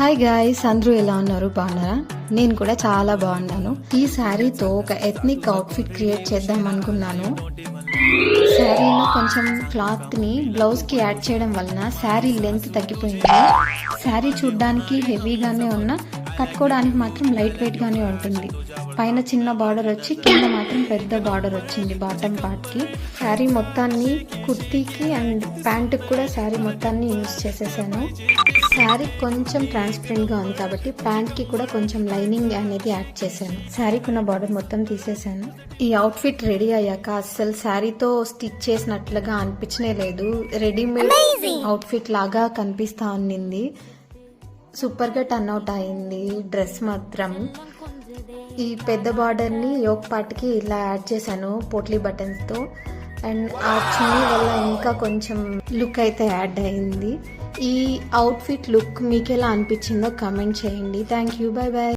Hi guys, అందరూ ఎలా ఉన్నారు? బాగున్నారా? నేను కూడా చాలా బాగున్నాను. ఈ శారీతో ఒక ఎథ్నిక్ అవుట్ఫిట్ క్రియేట్ చేద్దాం అనుకున్నాను. శారీలో కొంచెం క్లాత్ ని బ్లౌజ్ కి యాడ్ చేయడం వలన శారీ లెంత్ తగ్గిపోయింది. శారీ చూడ్డానికి హెవీగానే ఉన్నా కట్టుకోవడానికి మాత్రం లైట్ వెయిట్ గానే ఉంటుంది. పైన చిన్న బార్డర్ వచ్చి కింద మాత్రం పెద్ద బార్డర్ వచ్చింది బాటమ్ పార్ట్ కి. శారీ మొత్తాన్ని కుర్తీకి అండ్ ప్యాంటుకి కూడా శారీ మొత్తాన్ని యూజ్ చేసేసాను. శారీ కొంచెం ట్రాన్స్పరెంట్ గా ఉంది కాబట్టి ప్యాంట్ కి కూడా కొంచెం లైనింగ్ అనేది యాడ్ చేశాను. శారీకి ఉన్న బార్డర్ మొత్తం తీసేసాను. ఈ అవుట్ఫిట్ రెడీ అయ్యాక అస్సలు శారీతో స్టిచ్ చేసినట్లుగా అనిపించనే లేదు. రెడీమేడ్ అవుట్ఫిట్ లాగా కనిపిస్తా ఉన్నింది. సూపర్ గా టర్న్ అవుట్ అయింది డ్రెస్ మాత్రం. ఈ పెద్ద బార్డర్ ని యోక్ పార్ట్ కి ఇలా యాడ్ చేశాను పోట్లీ బటన్స్ తో. అండ్ ఆ చున్నీ వల్ల ఇంకా కొంచెం లుక్ అయితే యాడ్ అయింది. ఈ అవుట్ఫిట్ లుక్ మీకు ఎలా అనిపించిందో కామెంట్ చేయండి. Thank you, bye bye.